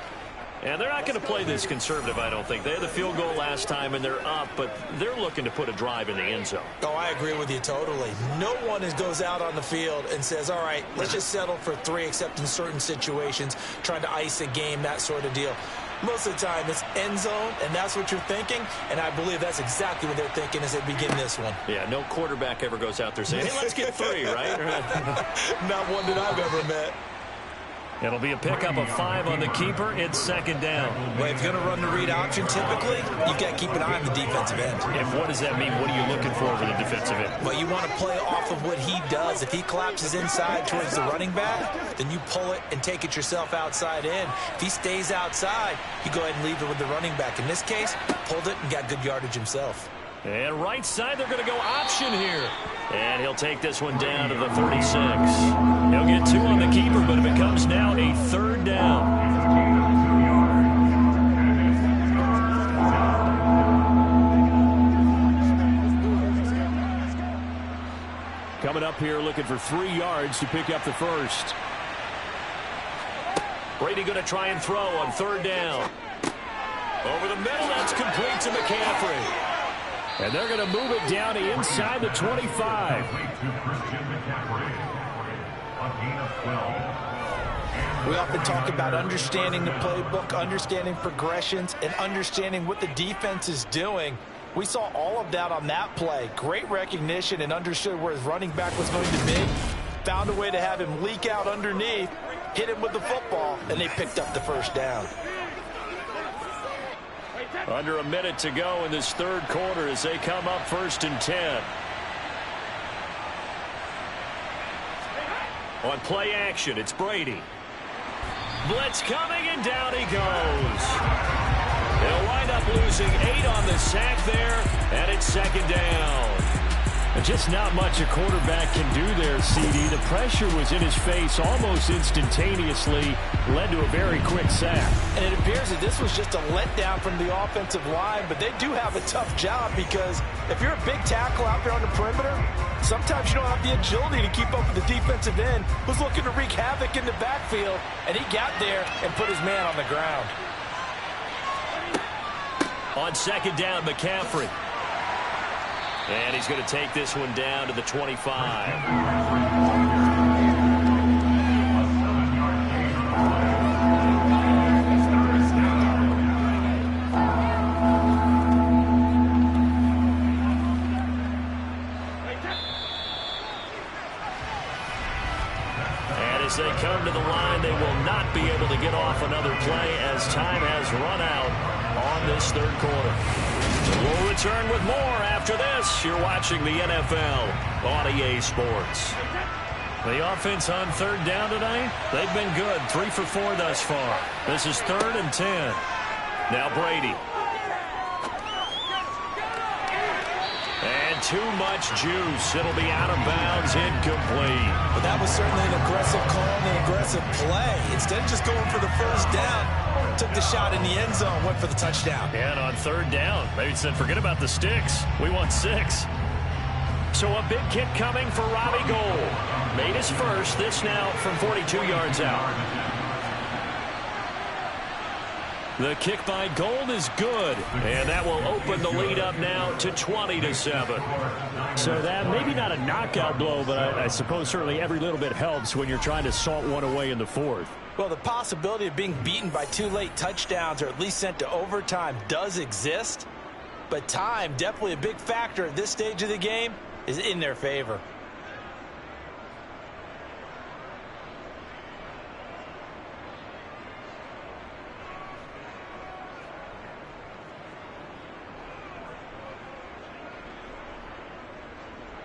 And they're not going to play this conservative, I don't think. They had the field goal last time, and they're up, but they're looking to put a drive in the end zone. Oh, I agree with you totally. No one goes out on the field and says, all right, let's just settle for 3, except in certain situations, trying to ice a game, that sort of deal. Most of the time, it's end zone, and that's what you're thinking, and I believe that's exactly what they're thinking as they begin this one. Yeah, no quarterback ever goes out there saying, hey, let's get 3, right? Not one that I've ever met. It'll be a pickup of 5 on the keeper. It's 2nd down. Well, if you're going to run the read option, typically, you've got to keep an eye on the defensive end. And what does that mean? What are you looking for the defensive end? Well, you want to play off of what he does. If he collapses inside towards the running back, then you pull it and take it yourself outside in. If he stays outside, you go ahead and leave it with the running back. In this case, pulled it and got good yardage himself. And right side, they're going to go option here. And he'll take this one down to the 36. He'll get 2 on the keeper, but it becomes now a 3rd down. Coming up here looking for 3 yards to pick up the first. Brady going to try and throw on 3rd down. Over the middle, that's complete to McCaffrey. And they're going to move it down to inside the 25. We often talk about understanding the playbook, understanding progressions, and understanding what the defense is doing. We saw all of that on that play. Great recognition and understood where his running back was going to be. Found a way to have him leak out underneath, hit him with the football, and they picked up the first down. Under a minute to go in this 3rd quarter as they come up 1st and 10. On play action, it's Brady. Blitz coming, and down he goes. They'll wind up losing 8 on the sack there, and it's 2nd down. Just not much a quarterback can do there, CD. The pressure was in his face almost instantaneously, led to a very quick sack. And it appears that this was just a letdown from the offensive line, but they do have a tough job because if you're a big tackle out there on the perimeter, sometimes you don't have the agility to keep up with the defensive end who's looking to wreak havoc in the backfield, and he got there and put his man on the ground. On 2nd down, McCaffrey. And he's going to take this one down to the 25. As they come to the line, they will not be able to get off another play as time has run out on this 3rd quarter. We'll return with more after this. You're watching the NFL on EA Sports. The offense on 3rd down tonight, they've been good. 3 for 4 thus far. This is 3rd and 10. Now Brady. And too much juice. It'll be out of bounds, incomplete. But that was certainly an aggressive call and an aggressive play. Instead of just going for the first down, took the shot in the end zone, went for the touchdown. And on 3rd down, maybe said, forget about the sticks. We want 6. So a big kick coming for Robbie Gould. Made his first, this now from 42 yards out. The kick by Gould is good, and that will open the lead up now to 20-7. So that maybe not a knockout blow, but I suppose certainly every little bit helps when you're trying to salt one away in the 4th. Well, the possibility of being beaten by 2 late touchdowns or at least sent to overtime does exist, but time, definitely a big factor at this stage of the game, is in their favor.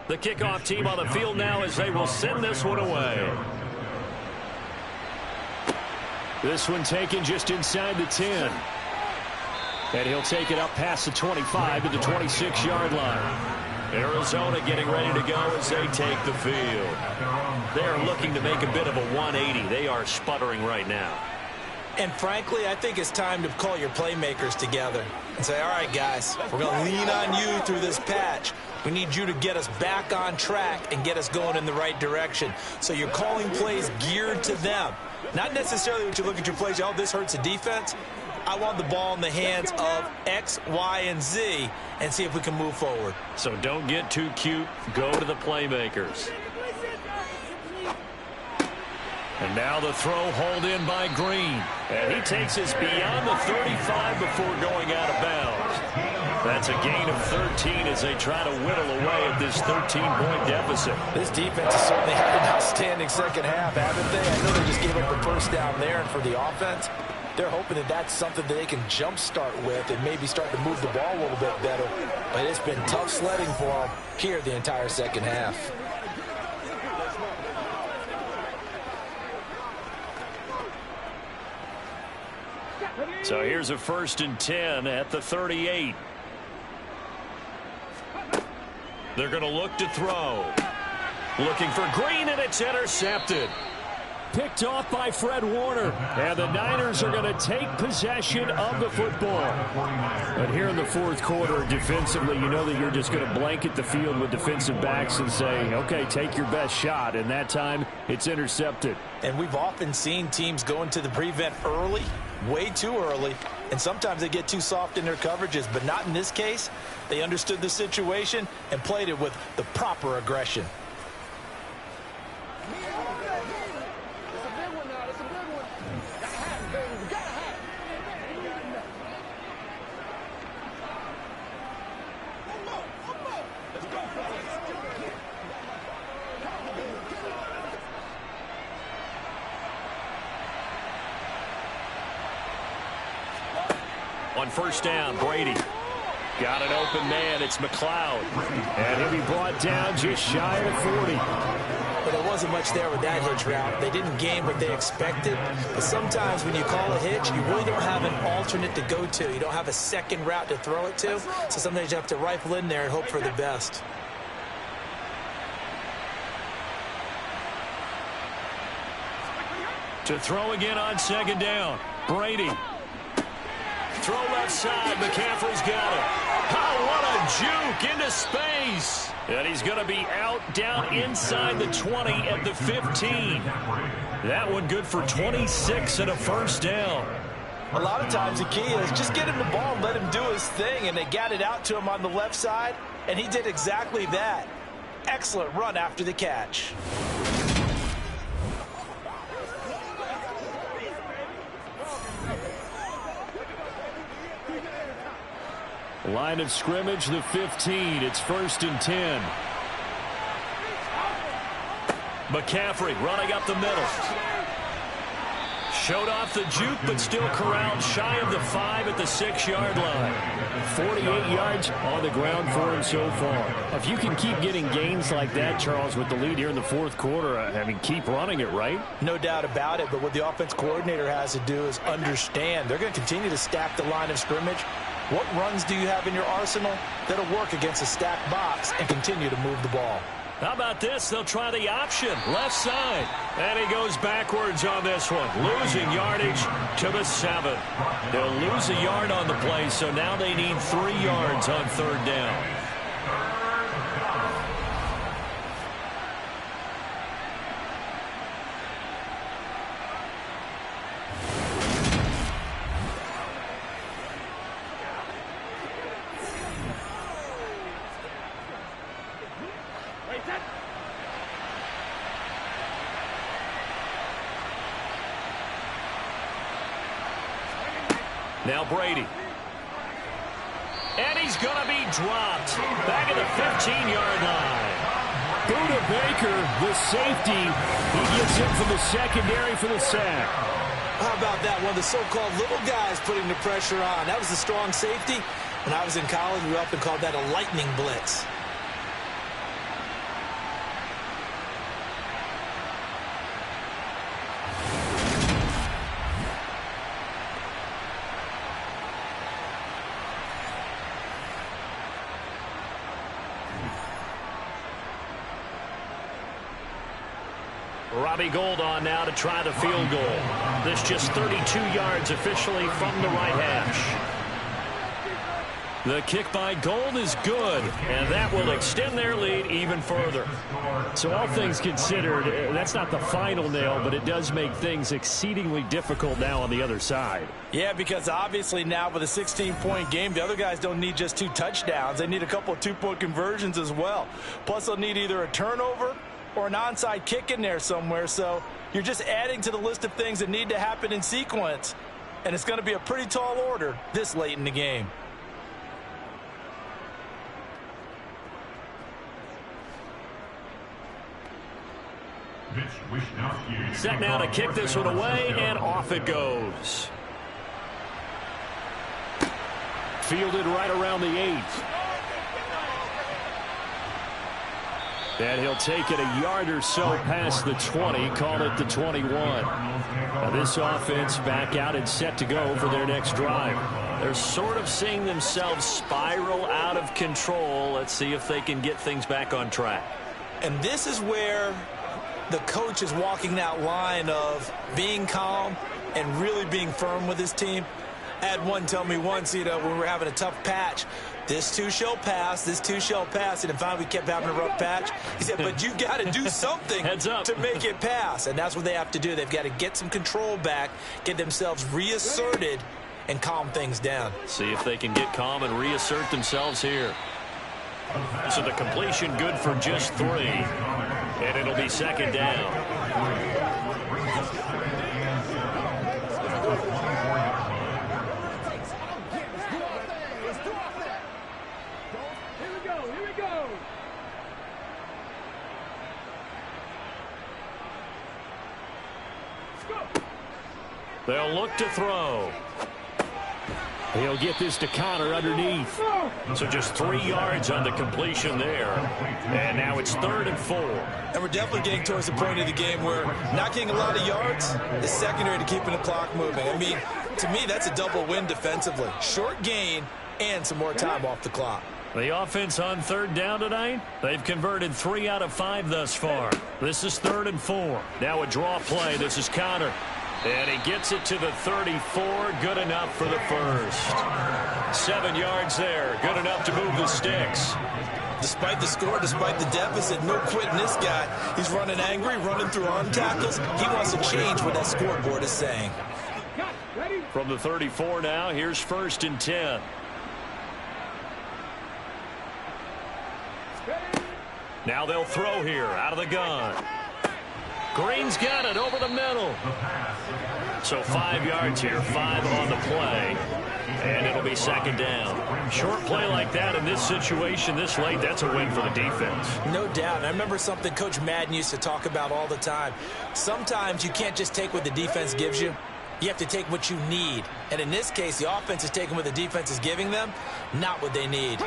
The kickoff team on the field now as they will send this one away. This one taken just inside the 10. And he'll take it up past the 25 to the 26-yard line. Arizona getting ready to go as they take the field. They're looking to make a bit of a 180. They are sputtering right now. And frankly, I think it's time to call your playmakers together and say, all right, guys, we're going to lean on you through this patch. We need you to get us back on track and get us going in the right direction. So you're calling plays geared to them. Not necessarily what you look at your plays, oh, this hurts the defense. I want the ball in the hands of X, Y, and Z and see if we can move forward. So don't get too cute. Go to the playmakers. And now the throw hauled in by Green. And he takes us beyond the 35 before going out of bounds. That's a gain of 13 as they try to whittle away at this 13-point deficit. This defense has certainly had an outstanding second half, haven't they? I know they just gave up the first down there, and for the offense, they're hoping that that's something that they can jumpstart with and maybe start to move the ball a little bit better. But it's been tough sledding for them here the entire second half. So here's a 1st and 10 at the 38. They're going to look to throw. Looking for Green, and it's intercepted. Picked off by Fred Warner. And the Niners are going to take possession of the football. But here in the fourth quarter, defensively, you know that you're just going to blanket the field with defensive backs and say, okay, take your best shot. And that time, it's intercepted. And we've often seen teams go into the prevent early, way too early, and sometimes they get too soft in their coverages, but not in this case. They understood the situation and played it with the proper aggression. On first down, Brady. Got an open man. It's McLeod. And he'll be brought down just shy of 40. But there wasn't much there with that hitch route. They didn't gain what they expected. But sometimes when you call a hitch, you really don't have an alternate to go to. You don't have a second route to throw it to. So sometimes you have to rifle in there and hope for the best. To throw again on second down. Brady. Throw left side. McCaffrey's got it. Oh, what a juke into space. And he's going to be out down inside the 20 at the 15. That one good for 26 and a first down. A lot of times the key is just get him the ball and let him do his thing. And they got it out to him on the left side. And he did exactly that. Excellent run after the catch. Line of scrimmage, the 15. It's 1st and 10. McCaffrey running up the middle. Showed off the juke, but still corralled shy of the 5 at the 6-yard line. 48 yards on the ground for him so far. If you can keep getting gains like that, Charles, with the lead here in the fourth quarter, I mean, keep running it, right? No doubt about it, but what the offense coordinator has to do is understand. They're going to continue to stack the line of scrimmage. What runs do you have in your arsenal that'll work against a stacked box and continue to move the ball? How about this? They'll try the option. Left side. And he goes backwards on this one. Losing yardage to the 7. They'll lose a yard on the play, so now they need 3 yards on third down. Now Brady. And he's going to be dropped. Back at the 15-yard line. Buda Baker, the safety. He gets in from the secondary for the sack. How about that? One of the so-called little guys putting the pressure on. That was the strong safety. When I was in college, we often called that a lightning blitz. Robbie Gould on now to try the field goal. This just 32 yards officially from the right hash. The kick by Gould is good, and that will extend their lead even further. So all things considered, that's not the final nail, but it does make things exceedingly difficult now on the other side. Yeah, because obviously now with a 16-point game, the other guys don't need just 2 touchdowns. They need a couple of 2-point conversions as well. Plus, they'll need either a turnover or an onside kick in there somewhere. So you're just adding to the list of things that need to happen in sequence. And it's going to be a pretty tall order this late in the game. Set now to kick this one away, and off it goes. Fielded right around the 8. And he'll take it a yard or so past the 20, call it the 21. Now this offense back out and set to go for their next drive. They're sort of seeing themselves spiral out of control. Let's see if they can get things back on track. And this is where the coach is walking that line of being calm and really being firm with his team. I had one tell me once, when we were having a tough patch, this too shall pass, this too shall pass. And finally we kept having a rough patch. He said, but you've got to do something to make it pass. And that's what they have to do. They've got to get some control back, get themselves reasserted, and calm things down. See if they can get calm and reassert themselves here. So the completion good for just 3. And it'll be second down. Here we go. They'll look to throw. He'll get this to counter underneath. So just 3 yards on the completion there. And now it's 3rd and 4. And we're definitely getting towards the point of the game where not getting a lot of yards is secondary to keeping the clock moving. I mean, to me, that's a double win defensively. Short gain and some more time off the clock. The offense on 3rd down tonight, they've converted 3 out of 5 thus far. This is 3rd and 4. Now a draw play. This is counter. And he gets it to the 34. Good enough for the first. 7 yards there. Good enough to move the sticks. Despite the score, despite the deficit, no quitting this guy. He's running angry, running through arm tackles. He wants to change what that scoreboard is saying. From the 34 now, here's 1st and 10. Now they'll throw here out of the gun. Green's got it over the middle. So 5 yards here, 5 on the play. And it'll be second down. Short play like that in this situation this late, that's a win for the defense. No doubt. I remember something Coach Madden used to talk about all the time. Sometimes you can't just take what the defense gives you. You have to take what you need. And in this case, the offense is taking what the defense is giving them, not what they need.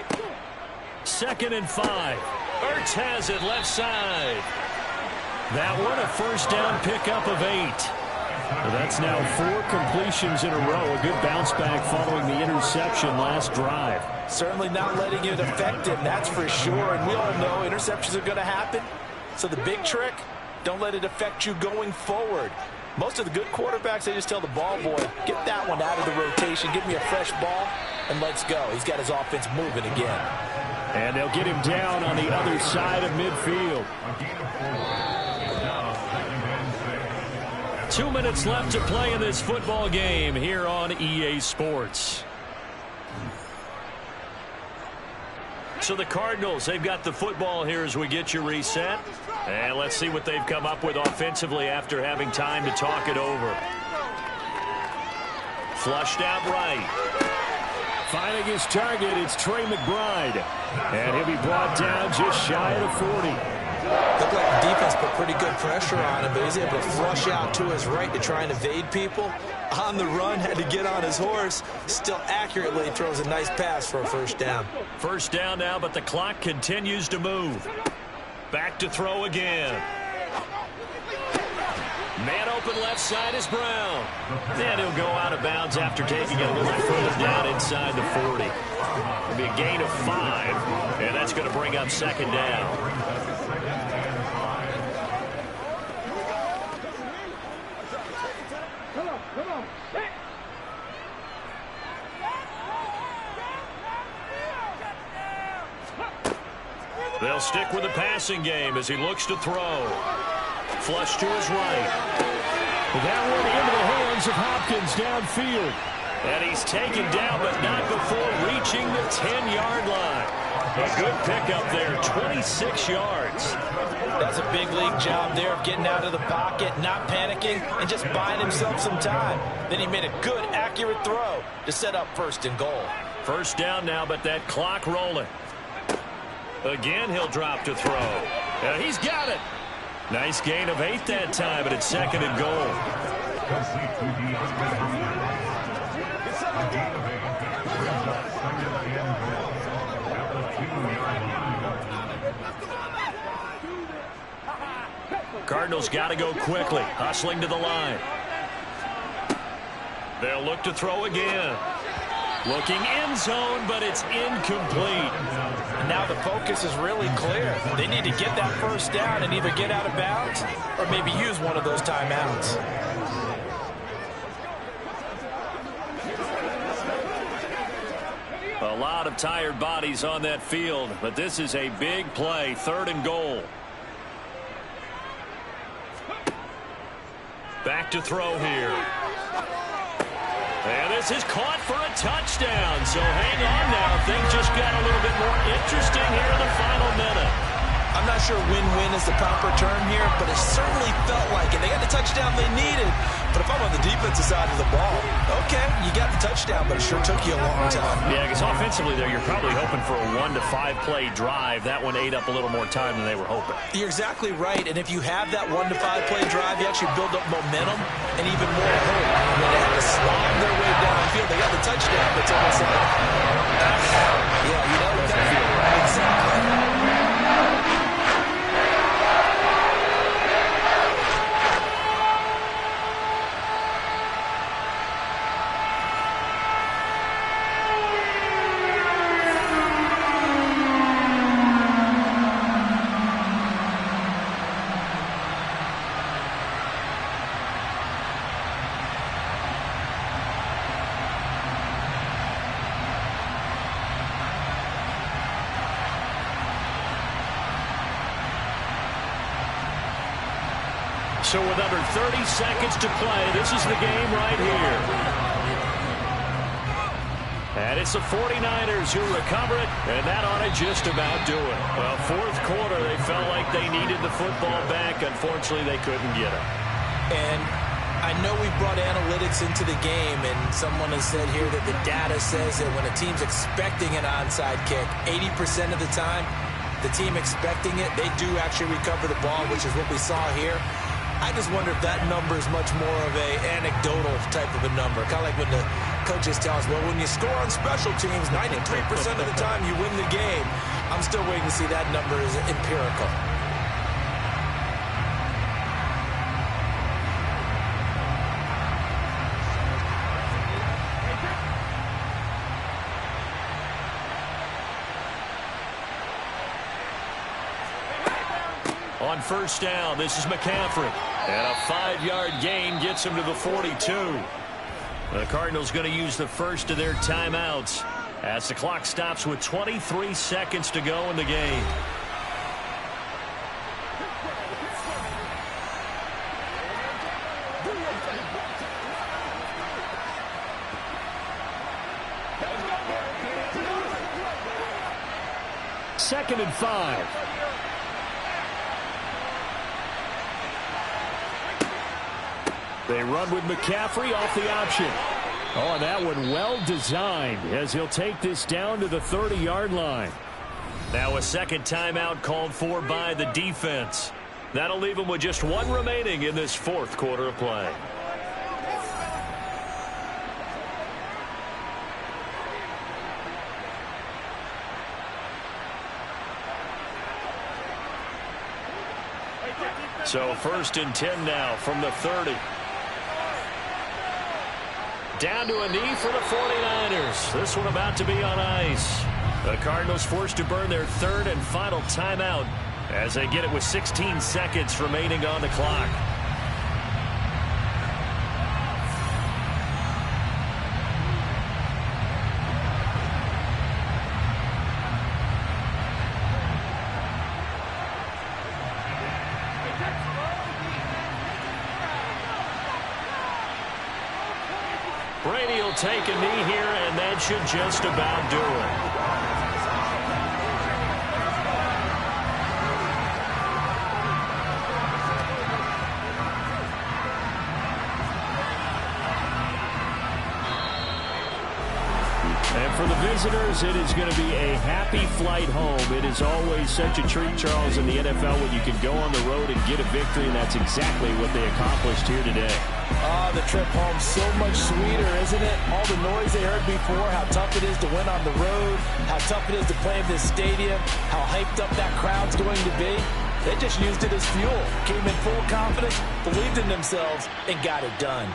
2nd and 5. Ertz has it left side. That one a first down pickup of 8. Well, that's now 4 completions in a row. A good bounce back following the interception last drive. Certainly not letting it affect him, that's for sure. And we all know interceptions are going to happen. So the big trick, don't let it affect you going forward. Most of the good quarterbacks, they just tell the ball boy, get that one out of the rotation, give me a fresh ball, and let's go. He's got his offense moving again. And they'll get him down on the other side of midfield. 2 minutes left to play in this football game here on EA Sports. So the Cardinals, they've got the football here as we get you reset. And let's see what they've come up with offensively after having time to talk it over. Flushed out right. Finding his target, it's Trey McBride. And he'll be brought down just shy of the 40. Looked like the defense put pretty good pressure on him, but he's able to flush out to his right to try and evade people. On the run, had to get on his horse. Still accurately throws a nice pass for a first down. First down now, but the clock continues to move. Back to throw again. Man open left side is Brown. And he'll go out of bounds after taking it a little further down inside the 40. It'll be a gain of 5, and that's going to bring up second down. They'll stick with the passing game as he looks to throw. Flush to his right. That one into the hands of Hopkins downfield. And he's taken down, but not before reaching the 10-yard line. A good pickup there, 26 yards. That's a big league job there of getting out of the pocket, not panicking, and just buying himself some time. Then he made a good, accurate throw to set up 1st and goal. First down now, but that clock rolling. Again, he'll drop to throw. And he's got it. Nice gain of 8 that time, but it's 2nd and goal. Cardinals got to go quickly, hustling to the line. They'll look to throw again. Looking end zone, but it's incomplete. And now the focus is really clear. They need to get that 1st down and either get out of bounds or maybe use one of those timeouts. A lot of tired bodies on that field, but this is a big play, 3rd and goal. Back to throw here. And this is caught for a touchdown. So hang on now. Things just got a little bit more interesting here in the final minute. I'm not sure win-win is the proper term here, but it certainly felt like it. They got the touchdown they needed. But if I'm on the defensive side of the ball, okay, you got the touchdown, but it sure took you a long time. Yeah, because offensively there, you're probably hoping for a 1 to 5 play drive. That one ate up a little more time than they were hoping. You're exactly right. And if you have that 1 to 5 play drive, you actually build up momentum and even more hope. When they have to slog their way downfield, they got the touchdown, but it's almost like, yeah, you know what that feels like. Exactly. So with under 30 seconds to play, this is the game right here. And it's the 49ers who recover it, and that ought to just about do it. Well, 4th quarter, they felt like they needed the football back. Unfortunately, they couldn't get it. And I know we brought analytics into the game, and someone has said here that the data says that when a team's expecting an onside kick, 80% of the time, the team expecting it, they do actually recover the ball, which is what we saw here. I just wonder if that number is much more of a anecdotal type of a number. Kind of like when the coaches tell us, well, when you score on special teams, 93% of the time you win the game. I'm still waiting to see that number is empirical. On 1st down, this is McCaffrey. And a 5-yard gain gets him to the 42. The Cardinals going to use the first of their timeouts as the clock stops with 23 seconds to go in the game. Second and 5. They run with McCaffrey off the option. Oh, and that one well designed as he'll take this down to the 30-yard line. Now a second timeout called for by the defense. That'll leave them with just 1 remaining in this 4th quarter of play. So 1st and 10 now from the 30. Down to a knee for the 49ers. This one about to be on ice. The Cardinals forced to burn their 3rd and final timeout as they get it with 16 seconds remaining on the clock. Brady will take a knee here, and that should just about do it. And for the visitors, it is going to be a happy flight home. It is always such a treat, Charles, in the NFL when you can go on the road and get a victory, and that's exactly what they accomplished here today. The trip home so much sweeter, isn't it? All the noise they heard before, how tough it is to win on the road, how tough it is to play in this stadium, how hyped up that crowd's going to be. They just used it as fuel, came in full confidence, believed in themselves, and got it done.